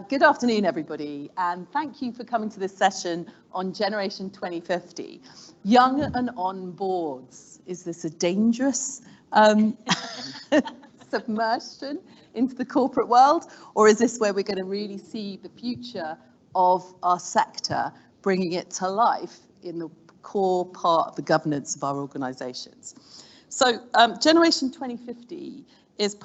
Good afternoon, everybody, and thank you for coming to this session on Generation 2050. Young and on boards. Is this a dangerous submersion into the corporate world, or is this where we're going to really see the future of our sector, bringing it to life in the core part of the governance of our organisations? So Generation 2050 is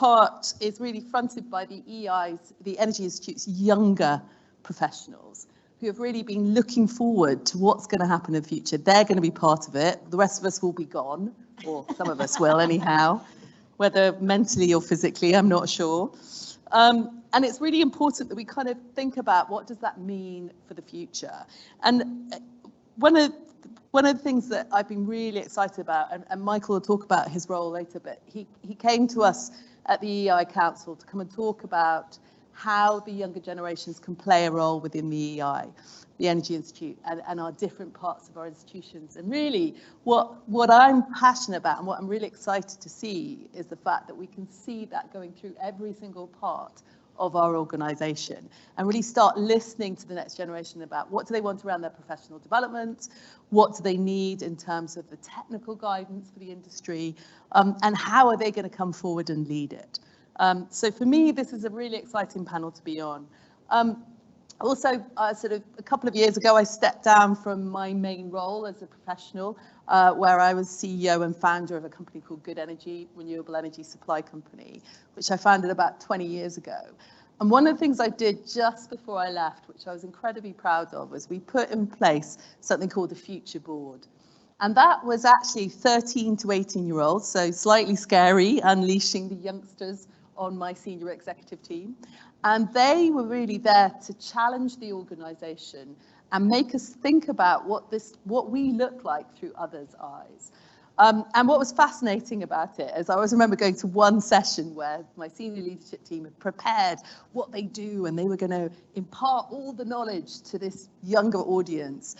really fronted by the EI's, the Energy Institute's younger professionals who have really been looking forward to what's going to happen in the future. They're going to be part of it. The rest of us will be gone, or some of us will anyhow, whether mentally or physically, I'm not sure. And it's really important that we kind of think about what does that mean for the future. And one of the things that I've been really excited about, and Michael will talk about his role later, but he came to us at the EI Council to come and talk about how the younger generations can play a role within the EI, the Energy Institute, and our different parts of our institutions. And really, what I'm passionate about and what I'm really excited to see is the fact that we can see that going through every single part of our organisation and really start listening to the next generation about what do they want around their professional development, what do they need in terms of the technical guidance for the industry, and how are they going to come forward and lead it. So for me, this is a really exciting panel to be on. Also, sort of a couple of years ago, I stepped down from my main role as a professional, where I was CEO and founder of a company called Good Energy, renewable energy supply company, which I founded about 20 years ago. And one of the things I did just before I left, which I was incredibly proud of, was we put in place something called the Future Board. And that was actually 13 to 18-year-olds, so slightly scary, unleashing the youngsters on my senior executive team. And they were really there to challenge the organisation and make us think about what we look like through others' eyes. And what was fascinating about it is I always remember going to one session where my senior leadership team had prepared what they do, and they were going to impart all the knowledge to this younger audience.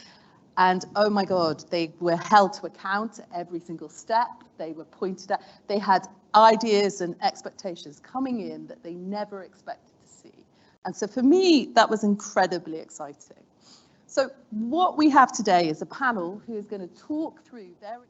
And oh my God, they were held to account at every single step. They were pointed at. They had ideas and expectations coming in that they never expected to see. And so for me, that was incredibly exciting. So what we have today is a panel who is going to talk through their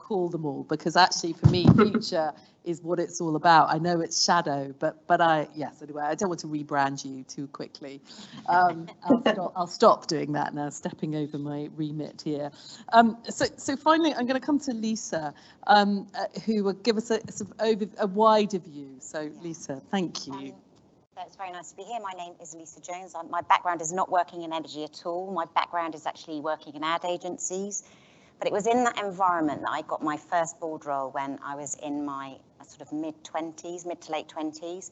call them all, because actually for me, future is what it's all about. I know it's shadow, but yes, anyway, I don't want to rebrand you too quickly. I'll stop doing that now, stepping over my remit here. So finally, I'm going to come to Lisa, who will give us a sort of a wider view. So Lisa, thank you. So it's very nice to be here. My name is Lisa Jones. My background is not working in energy at all. My background is actually working in ad agencies. But it was in that environment that I got my first board role when I was in my sort of mid to late 20s.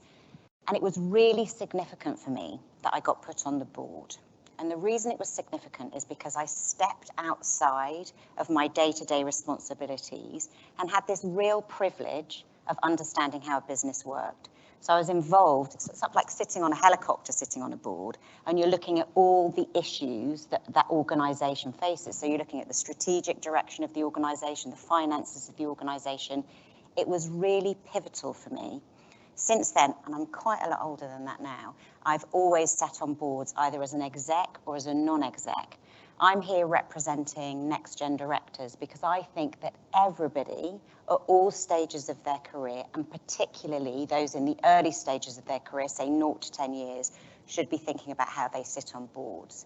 And it was really significant for me that I got put on the board. And the reason it was significant is because I stepped outside of my day-to-day responsibilities and had this real privilege of understanding how a business worked. So I was involved. It's like sitting on a helicopter, sitting on a board, and you're looking at all the issues that that organisation faces. So you're looking at the strategic direction of the organisation, the finances of the organisation. It was really pivotal for me. Since then, and I'm quite a lot older than that now, I've always sat on boards either as an exec or as a non-exec. I'm here representing next-gen directors because I think that everybody at all stages of their career, and particularly those in the early stages of their career, say 0 to 10 years, should be thinking about how they sit on boards.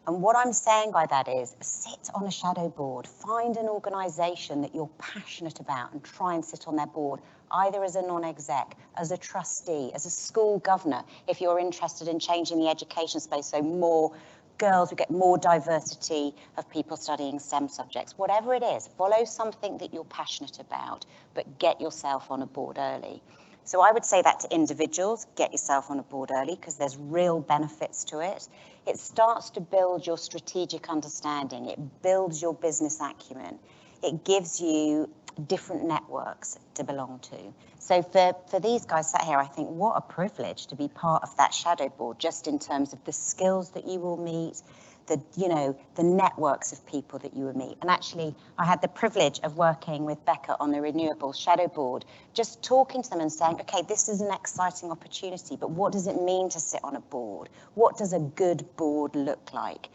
And what I'm saying by that is sit on a shadow board, find an organisation that you're passionate about and try and sit on their board, either as a non-exec, as a trustee, as a school governor, if you're interested in changing the education space, so more girls, we get more diversity of people studying STEM subjects. Whatever it is, follow something that you're passionate about, but get yourself on a board early. So I would say that to individuals, get yourself on a board early because there's real benefits to it. It starts to build your strategic understanding. It builds your business acumen. It gives you different networks to belong to. So for these guys sat here, I think what a privilege to be part of that shadow board, just in terms of the skills that you will meet, the networks of people that you will meet. And actually, I had the privilege of working with Becca on the Renewables Shadow Board, just talking to them and saying, okay, this is an exciting opportunity, but what does it mean to sit on a board? What does a good board look like?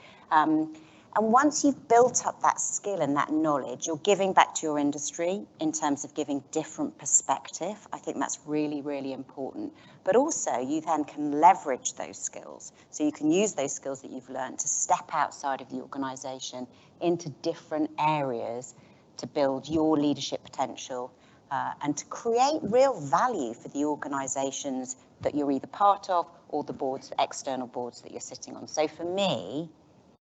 And once you've built up that skill and that knowledge, you're giving back to your industry in terms of giving different perspective. I think that's really, really important. But also you then can leverage those skills. So you can use those skills that you've learned to step outside of the organisation into different areas to build your leadership potential and to create real value for the organisations that you're either part of or the boards, the external boards that you're sitting on. So for me,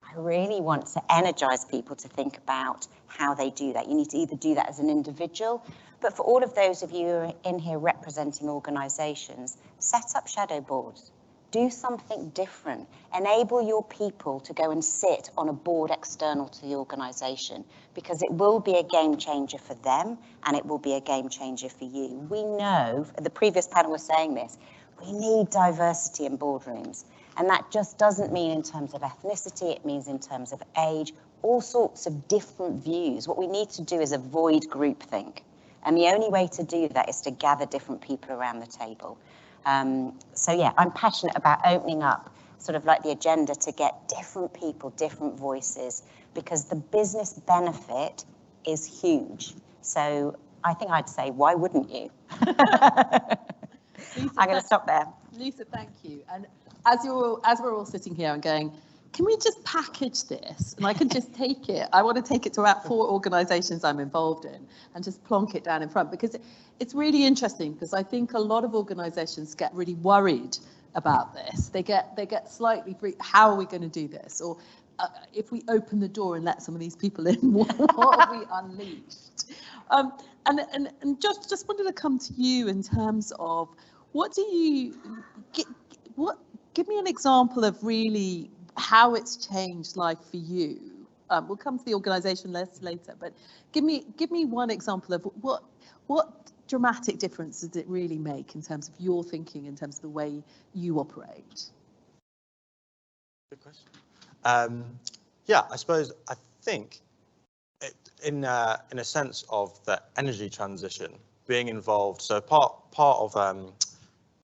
I really want to energize people to think about how they do that. You need to either do that as an individual, but for all of those of you who are in here representing organizations, set up shadow boards. Do something different. Enable your people to go and sit on a board external to the organization, because it will be a game changer for them and it will be a game changer for you. We know, the previous panel was saying this, we need diversity in boardrooms. And that just doesn't mean in terms of ethnicity, it means in terms of age, all sorts of different views. What we need to do is avoid groupthink. And the only way to do that is to gather different people around the table. So yeah, I'm passionate about opening up sort of like the agenda to get different people, different voices, because the business benefit is huge. So I think I'd say, why wouldn't you? Lisa, I'm going to stop there. Lisa, thank you. And as we're all sitting here and going, can we just package this? And I can just take it. I want to take it to about 4 organisations I'm involved in and just plonk it down in front, because it's really interesting, because I think a lot of organisations get really worried about this. They get slightly free. How are we going to do this? Or if we open the door and let some of these people in, what have we unleashed? And just wanted to come to you in terms of give me an example of really how it's changed life for you. We'll come to the organisation later, but give me one example of what dramatic difference does it really make in terms of your thinking, in terms of the way you operate? Good question. Yeah, I think in a sense of the energy transition, being involved. So part of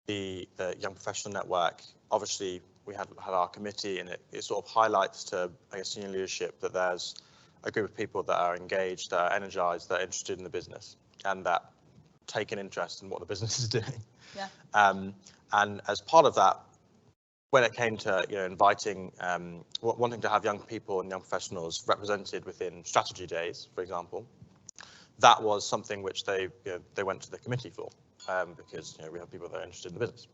the Young Professional Network, obviously we had our committee, and it sort of highlights to, I guess, senior leadership that there's a group of people that are engaged, that are energized, that are interested in the business, and that take an interest in what the business is doing. Yeah. And as part of that, when it came to inviting, wanting to have young people and young professionals represented within strategy days, for example, that was something which they went to the committee for, because we have people that are interested in the business.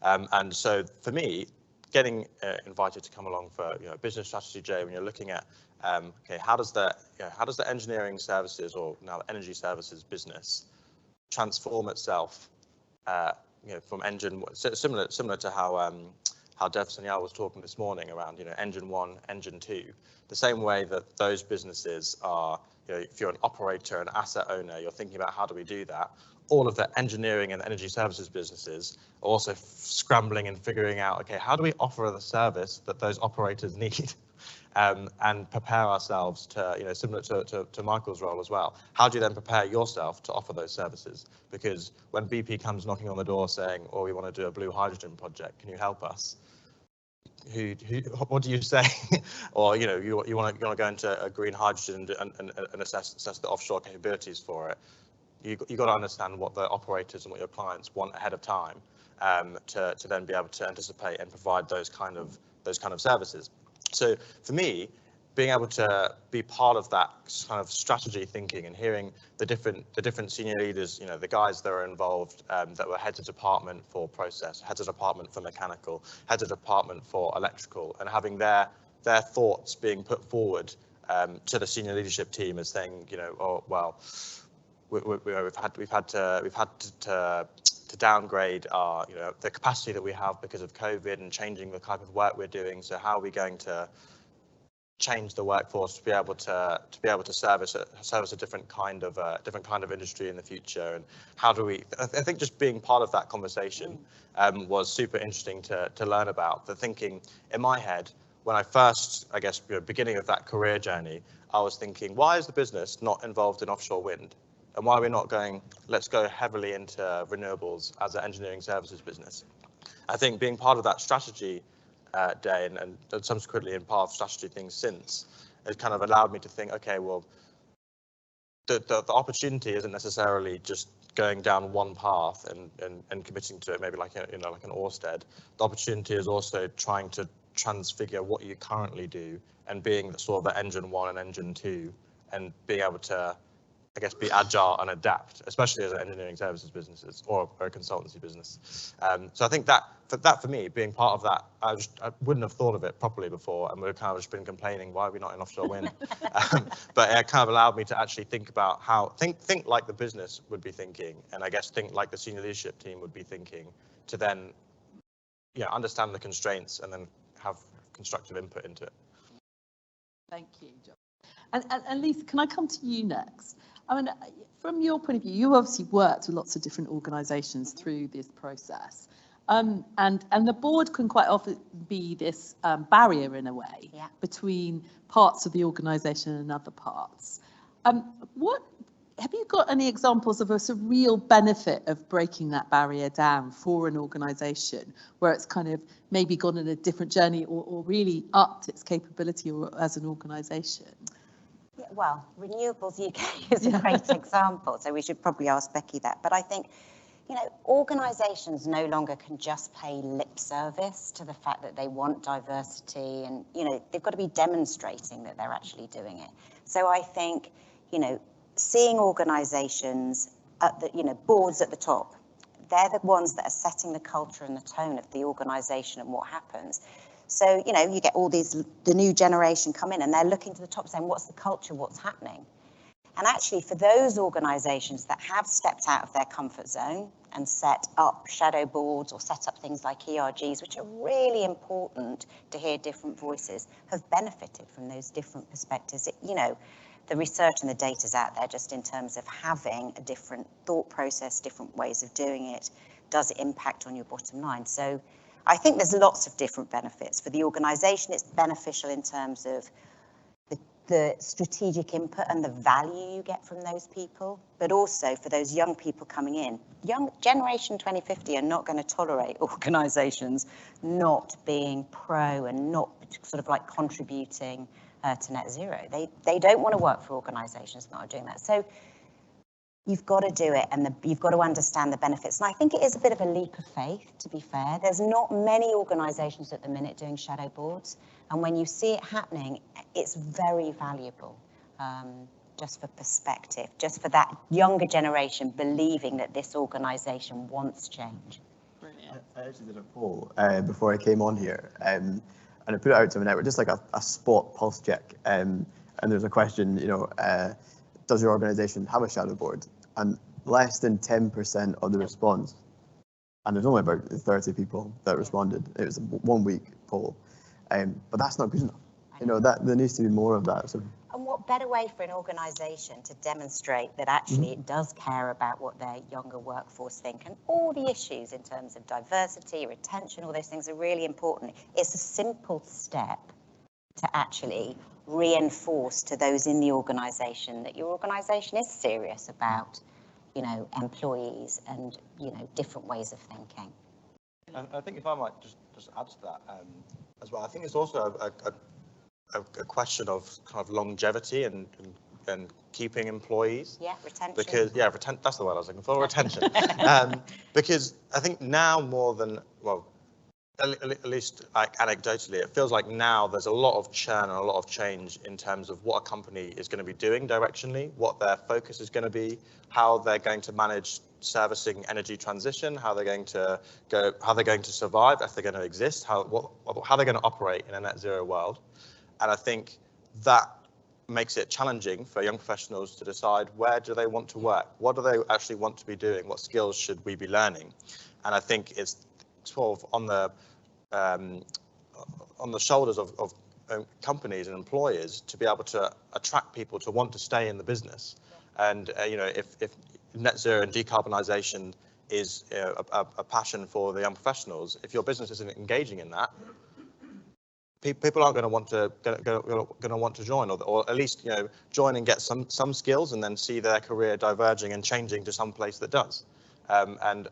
And so for me, getting invited to come along for business strategy day, when you're looking at okay, how does the engineering services, or now the energy services business, transform itself from engine, similar to how Dev Sanyal was talking this morning around engine 1, engine 2, the same way that those businesses are, if you're an operator, an asset owner, you're thinking about how do we do that. All of the engineering and energy services businesses are also scrambling and figuring out, okay, how do we offer the service that those operators need? And prepare ourselves to, similar to Michael's role as well. How do you then prepare yourself to offer those services? Because when BP comes knocking on the door saying, "Oh, we want to do a blue hydrogen project, can you help us?" What do you say? Or you want to go into a green hydrogen and assess the offshore capabilities for it. You got to understand what the operators and what your clients want ahead of time, to then be able to anticipate and provide those kind of services. So for me, being able to be part of that kind of strategy thinking and hearing the different senior leaders, the guys that are involved, that were heads of department for process, heads of department for mechanical, heads of department for electrical, and having their thoughts being put forward to the senior leadership team as saying, oh well, we've had to downgrade our, the capacity that we have because of COVID and changing the type of work we're doing. So how are we going to change the workforce to be able to service a different kind of industry in the future? And how do we? I think just being part of that conversation was super interesting to learn about. The thinking in my head when I first, I guess, beginning of that career journey, I was thinking, why is the business not involved in offshore wind? And why are we not going, let's go heavily into renewables as an engineering services business? I think being part of that strategy day and subsequently in part of strategy things since, it kind of allowed me to think, okay, well, the opportunity isn't necessarily just going down one path and committing to it, maybe like like an Orsted. The opportunity is also trying to transfigure what you currently do and being the sort of the engine 1 and engine 2 and being able to, I guess, be agile and adapt, especially as an engineering services businesses or a consultancy business. So I think that for me, being part of that, I wouldn't have thought of it properly before, and we've kind of just been complaining, why are we not in offshore wind? But it kind of allowed me to actually think about how, think like the business would be thinking, and I guess think like the senior leadership team would be thinking, to then understand the constraints and then have constructive input into it. Thank you, John. And Lisa, can I come to you next? I mean, from your point of view, you obviously worked with lots of different organisations through this process, and the board can quite often be this barrier in a way between parts of the organisation and other parts. What have you got any examples of a sort of real benefit of breaking that barrier down for an organisation where it's kind of maybe gone on a different journey or really upped its capability as an organisation? Yeah, well, Renewables UK is a great example, so we should probably ask Beccie that. But I think, organisations no longer can just pay lip service to the fact that they want diversity, and they've got to be demonstrating that they're actually doing it. So I think, seeing organisations at the, boards at the top, they're the ones that are setting the culture and the tone of the organisation and what happens. So, you get all the new generation come in and they're looking to the top saying, what's the culture, what's happening? And actually for those organisations that have stepped out of their comfort zone and set up shadow boards or set up things like ERGs, which are really important to hear different voices, have benefited from those different perspectives. The research and the data's out there just in terms of having a different thought process, different ways of doing it. Does it impact on your bottom line? So I think there's lots of different benefits. For the organisation, it's beneficial in terms of the strategic input and the value you get from those people, but also for those young people coming in. Young Generation 2050 are not going to tolerate organisations not being pro and not sort of like contributing to net zero. They don't want to work for organisations that are doing that. So you've got to do it, and you've got to understand the benefits. And I think it is a bit of a leap of faith, to be fair. There's not many organisations at the minute doing shadow boards, and when you see it happening, it's very valuable. Just for perspective, just for that younger generation believing that this organisation wants change. Brilliant. I actually did a poll before I came on here, and I put it out to my network, just like a spot pulse check. And there's a question, you know, does your organisation have a shadow board? And less than 10% of the response, and there's only about 30 people that responded. It was a 1 week poll, but that's not good enough. You know, that there needs to be more of that. So. And what better way for an organisation to demonstrate that actually it does care about what their younger workforce think, and all the issues in terms of diversity, retention, all those things are really important. It's a simple step to actually reinforce to those in the organisation that your organisation is serious about, you know, employees and, you know, different ways of thinking. And I think if I might just add to that as well, I think it's also a question of kind of longevity and keeping employees. Yeah, retention. Because that's the word I was looking for, retention. Because I think now more than, well, at least like anecdotally, it feels like now there's a lot of churn and a lot of change in terms of what a company is going to be doing directionally, what their focus is going to be, how they're going to manage servicing energy transition, how they're going to survive, if they're going to exist, how they're going to operate in a net zero world. And I think that makes it challenging for young professionals to decide where do they want to work, what do they actually want to be doing, what skills should we be learning. And I think it's sort of on the shoulders of companies and employers to be able to attract people to want to stay in the business. And you know, if net zero and decarbonisation is a passion for the young professionals, if your business isn't engaging in that, people aren't going to want to join, or at least, you know, join and get some skills and then see their career diverging and changing to some place that does. And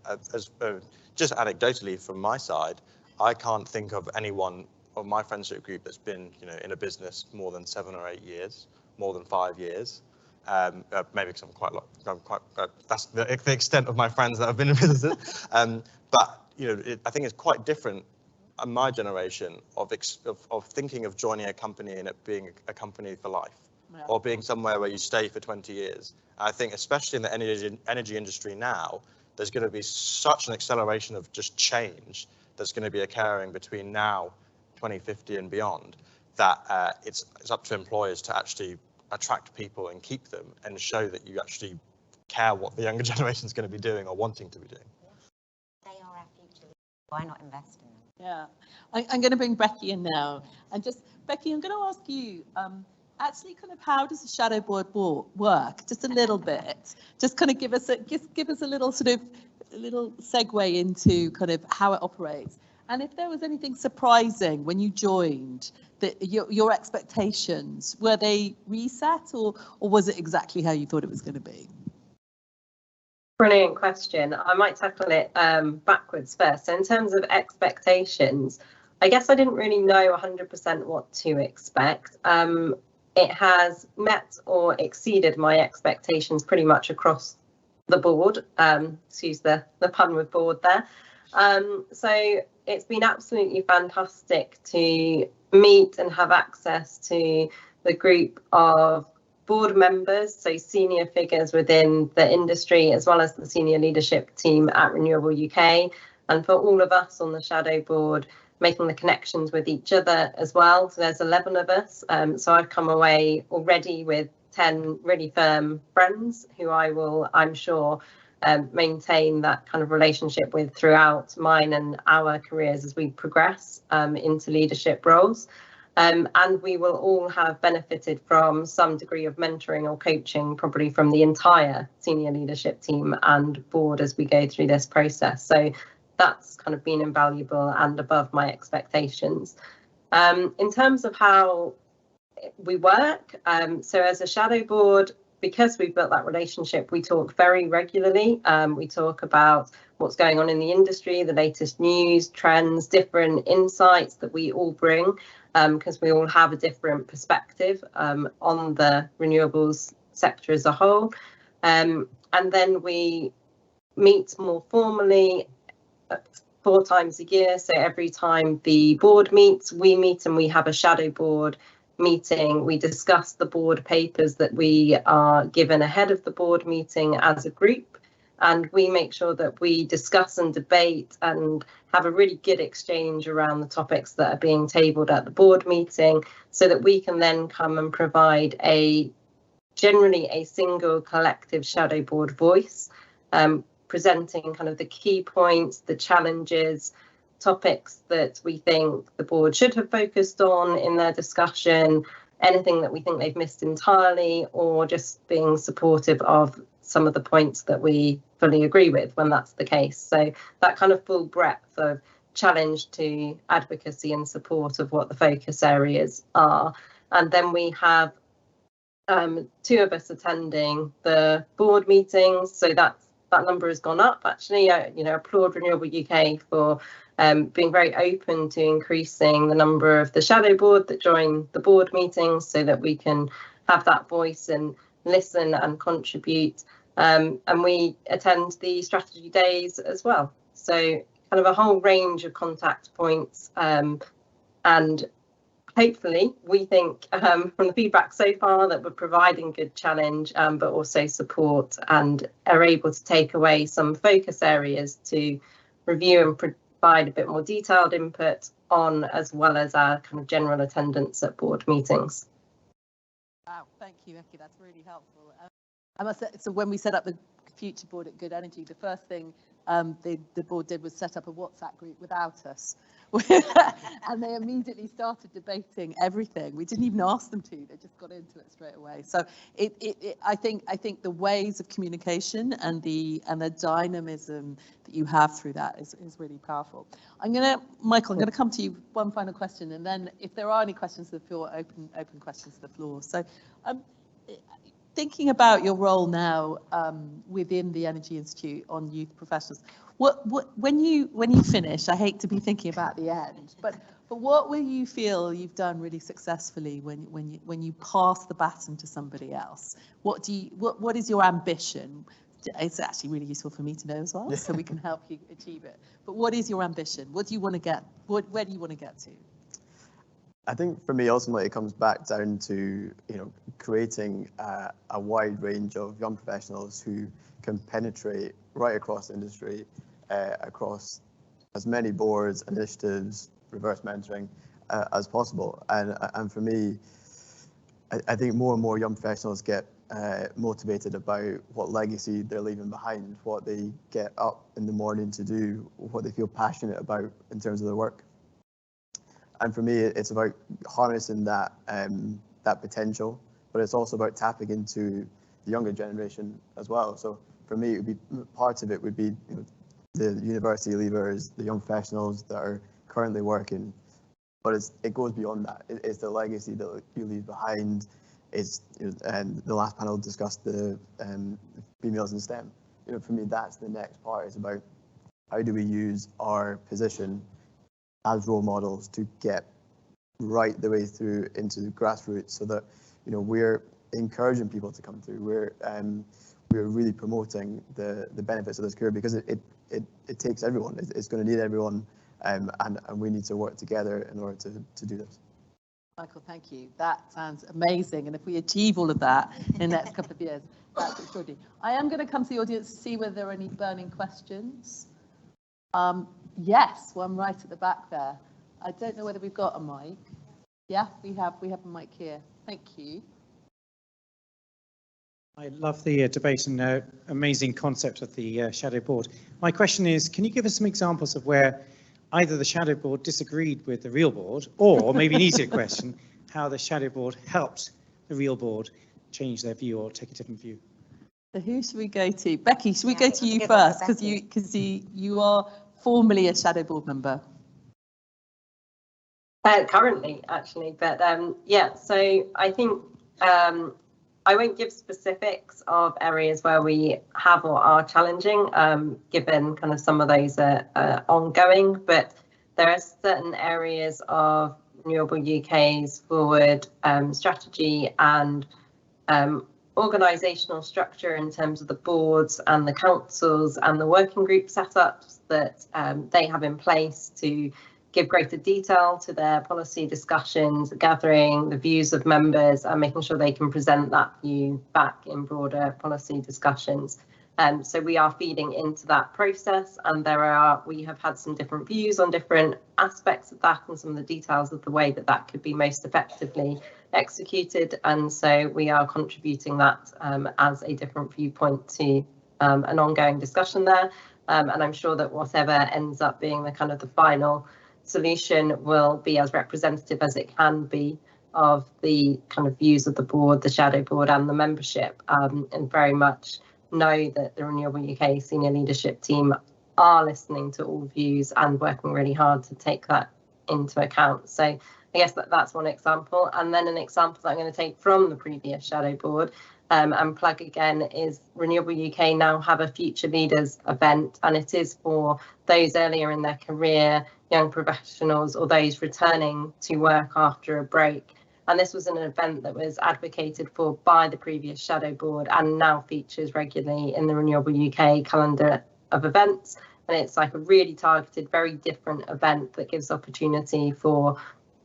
just anecdotally from my side, I can't think of anyone of my friendship group that's been, you know, in a business more than 7 or 8 years, more than 5 years. Maybe because that's the extent of my friends that have been in businesses. But you know, I think it's quite different in my generation of thinking of joining a company and it being a company for life, or being somewhere where you stay for 20 years. I think especially in the energy industry now, there's going to be such an acceleration of just change that's going to be occurring between now, 2050 and beyond, that it's up to employers to actually attract people and keep them and show that you actually care what the younger generation is going to be doing or wanting to be doing. They are our future. Why not invest in them? Yeah, I'm going to bring Beccie in now, and just Beccie, I'm going to ask you actually kind of how does a shadow board work? Just a little bit. Just kind of give us a little sort of segue into kind of how it operates, and if there was anything surprising when you joined, that your expectations, were they reset or was it exactly how you thought it was going to be? Brilliant question. I might tackle it backwards first. So in terms of expectations, I guess I didn't really know 100% what to expect. It has met or exceeded my expectations pretty much across the board. Excuse the pun with board there. So it's been absolutely fantastic to meet and have access to the group of board members, so senior figures within the industry, as well as the senior leadership team at Renewable UK, and for all of us on the shadow board, making the connections with each other as well. So there's 11 of us, so I've come away already with 10 really firm friends who I will, I'm sure, maintain that kind of relationship with throughout mine and our careers as we progress into leadership roles. And we will all have benefited from some degree of mentoring or coaching, probably from the entire senior leadership team and board as we go through this process. So that's kind of been invaluable and above my expectations. In terms of how we work, so as a shadow board, because we've built that relationship, we talk very regularly. We talk about what's going on in the industry, the latest news, trends, different insights that we all bring, because we all have a different perspective on the renewables sector as a whole. And then we meet more formally 4 times a year. So every time the board meets, we meet, and we have a shadow board meeting. We discuss the board papers that we are given ahead of the board meeting as a group, and we make sure that we discuss and debate and have a really good exchange around the topics that are being tabled at the board meeting, so that we can then come and provide generally a single collective shadow board voice, presenting kind of the key points, the challenges, topics that we think the board should have focused on in their discussion, anything that we think they've missed entirely, or just being supportive of some of the points that we fully agree with when that's the case. So that kind of full breadth of challenge to advocacy and support of what the focus areas are. And then we have 2 of us attending the board meetings, so that number has gone up actually. Applaud Renewable UK for being very open to increasing the number of the shadow board that join the board meetings, so that we can have that voice and listen and contribute. And we attend the strategy days as well. So kind of a whole range of contact points, and hopefully we think from the feedback so far that we're providing good challenge, but also support, and are able to take away some focus areas to review and provide a bit more detailed input on, as well as our kind of general attendance at board meetings. Wow, thank you, Beccie. That's really helpful. I must say, so when we set up the future board at Good Energy, the first thing the board did was set up a WhatsApp group without us. And they immediately started debating everything. We didn't even ask them to. They just got into it straight away. So I think the ways of communication and the dynamism that you have through that is really powerful. Michael, I'm gonna come to you. One final question, and then if there are any questions to the floor, open questions to the floor. So thinking about your role now within the Energy Institute on youth professionals, when you finish, I hate to be thinking about the end, but what will you feel you've done really successfully when you pass the baton to somebody else? What is your ambition? It's actually really useful for me to know as well, so we can help you achieve it. But what is your ambition? What do you want to get? Where do you want to get to? I think for me, ultimately, it comes back down to creating a wide range of young professionals who can penetrate right across the industry, across as many boards, initiatives, reverse mentoring as possible. And for me, I think more and more young professionals get motivated about what legacy they're leaving behind, what they get up in the morning to do, what they feel passionate about in terms of their work. And for me, it's about harnessing that potential, but it's also about tapping into the younger generation as well. So for me, it would be part of it would be the university leavers, the young professionals that are currently working, but it goes beyond that. It's the legacy that you leave behind. It's and the last panel discussed the females in STEM. For me, that's the next part. It's about how do we use our position as role models to get right the way through into the grassroots, so that we're encouraging people to come through. We're really promoting the benefits of this career, because it takes everyone. It's going to need everyone, and we need to work together in order to do this. Michael, thank you. That sounds amazing, and if we achieve all of that in the next couple of years, that's extraordinary. I am going to come to the audience to see whether there are any burning questions. Yes, one right at the back there. I don't know whether we've got a mic. Yeah, we have a mic here. Thank you. I love the debate and amazing concept of the shadow board. My question is, can you give us some examples of where either the shadow board disagreed with the real board, or maybe an easier question, how the shadow board helped the real board change their view or take a different view? So who should we go to? Beccie, should we go to you first, because you are formally a shadow board member? Currently, actually, but yeah. So I think I won't give specifics of areas where we have or are challenging, given kind of some of those are ongoing, but there are certain areas of Renewable UK's forward strategy and organisational structure in terms of the boards and the councils and the working group setups that they have in place to give greater detail to their policy discussions, gathering the views of members and making sure they can present that view back in broader policy discussions. So we are feeding into that process, and we have had some different views on different aspects of that and some of the details of the way that that could be most effectively executed, and so we are contributing that as a different viewpoint to an ongoing discussion there, and I'm sure that whatever ends up being the kind of the final solution will be as representative as it can be of the kind of views of the board, the shadow board and the membership, and very much know that the Renewable UK senior leadership team are listening to all views and working really hard to take that into account. So I guess that's one example. And then an example that I'm going to take from the previous shadow board and plug again is Renewable UK now have a Future Leaders event, and it is for those earlier in their career, young professionals or those returning to work after a break. And this was an event that was advocated for by the previous shadow board and now features regularly in the Renewable UK calendar of events. And it's like a really targeted, very different event that gives opportunity for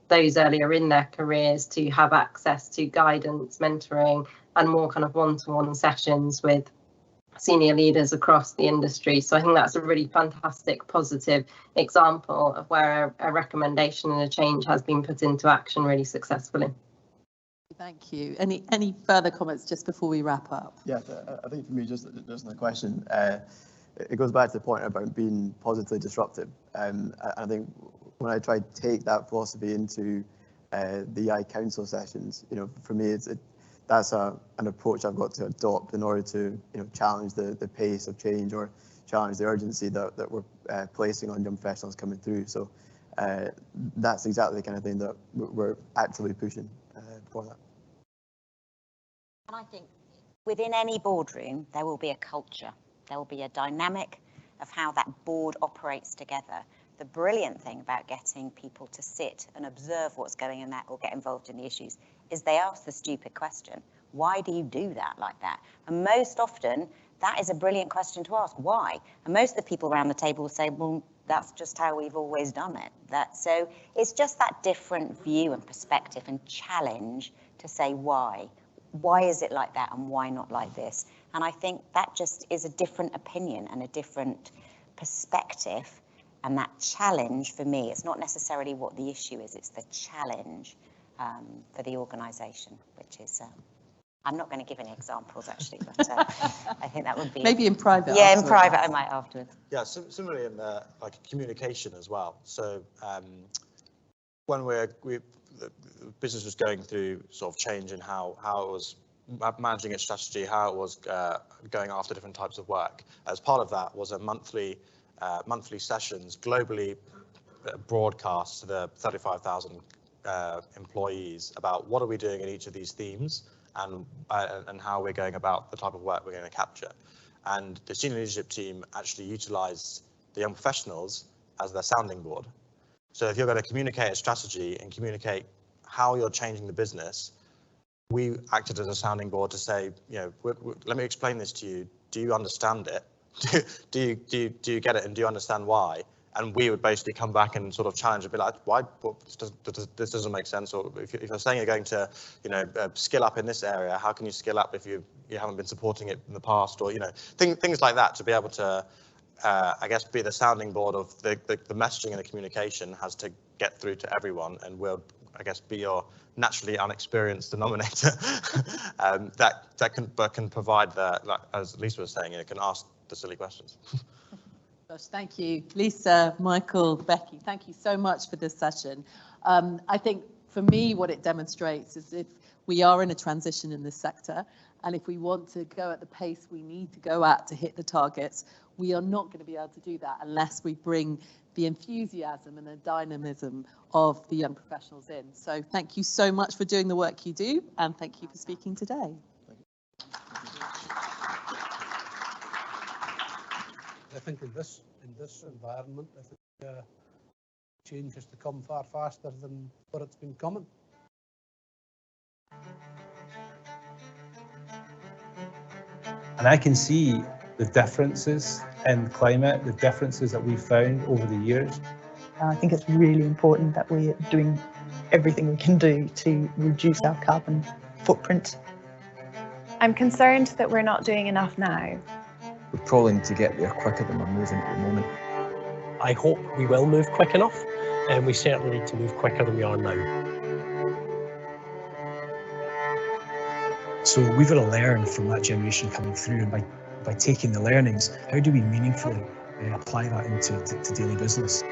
those earlier in their careers to have access to guidance, mentoring, and more kind of one-to-one sessions with senior leaders across the industry. So I think that's a really fantastic, positive example of where a recommendation and a change has been put into action really successfully. Thank you. Any further comments just before we wrap up? Yeah, I think for me, just the question, it goes back to the point about being positively disruptive. I think when I try to take that philosophy into the EI Council sessions, for me, that's an approach I've got to adopt in order to challenge the pace of change or challenge the urgency that we're placing on young professionals coming through. So that's exactly the kind of thing that we're actively pushing for that. And I think within any boardroom, there will be a culture. There will be a dynamic of how that board operates together. The brilliant thing about getting people to sit and observe what's going on or get involved in the issues is they ask the stupid question. Why do you do that like that? And most often, that is a brilliant question to ask. Why? And most of the people around the table will say, well, that's just how we've always done it. So it's just that different view and perspective and challenge to say why. Why is it like that and why not like this? And I think that just is a different opinion and a different perspective. And that challenge for me, it's not necessarily what the issue is, it's the challenge for the organisation, which is, I'm not going to give any examples actually, but I think that would be... Maybe in private. Yeah, in private I might afterwards. Yeah, similarly in the communication as well. So when the business was going through sort of change in how it was managing its strategy, how it was going after different types of work, as part of that was a monthly sessions globally broadcast to the 35,000 employees about what are we doing in each of these themes and how we're going about the type of work we're going to capture. And the senior leadership team actually utilised the young professionals as their sounding board. So if you're going to communicate a strategy and communicate how you're changing the business, we acted as a sounding board to say, let me explain this to you. Do you understand it? do you get it, and do you understand why? And we would basically come back and sort of challenge and be like, why? This doesn't make sense. Or if you're saying you're going to, skill up in this area, how can you skill up if you haven't been supporting it in the past? Or things like that, to be able to, I guess, be the sounding board of the messaging and the communication has to get through to everyone, and we'll, I guess, be your naturally unexperienced denominator that can provide the, like, as Lisa was saying, it can ask the silly questions. Gosh, thank you, Lisa, Michael, Beccie. Thank you so much for this session. I think for me, what it demonstrates is if we are in a transition in this sector, and if we want to go at the pace we need to go at to hit the targets, we are not going to be able to do that unless we bring the enthusiasm and the dynamism of the young professionals in. So thank you so much for doing the work you do, and thank you for speaking today. I think in this environment, I think change has to come far faster than what it's been coming. And I can see the differences in climate, the differences that we've found over the years. I think it's really important that we're doing everything we can do to reduce our carbon footprint. I'm concerned that we're not doing enough now. We probably need to get there quicker than we're moving at the moment. I hope we will move quick enough, and we certainly need to move quicker than we are now. So we've got to learn from that generation coming through, and by taking the learnings, how do we meaningfully apply that into daily business?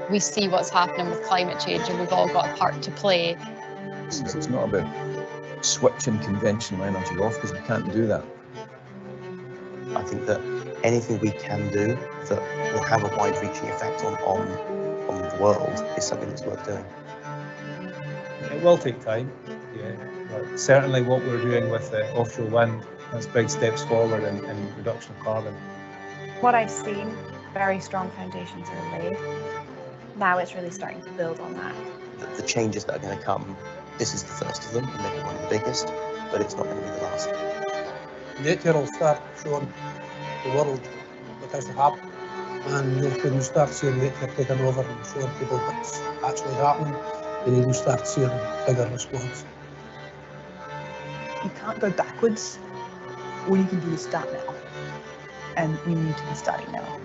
We see what's happening with climate change, and we've all got a part to play. It's not about switching conventional energy off, because we can't do that. I think that anything we can do that will have a wide-reaching effect on the world is something that's worth doing. It will take time, yeah. But certainly what we're doing with offshore wind, that's big steps forward in reduction of carbon. What I've seen, very strong foundations are laid. Now it's really starting to build on that. The changes that are going to come, this is the first of them, and maybe one of the biggest, but it's not going to be the last. Nature will start showing the world what has to happen, and when you start seeing nature taking over and showing people what's actually happening, then you will start seeing a bigger response. You can't go backwards. All you can do is start now. And we need to be starting now.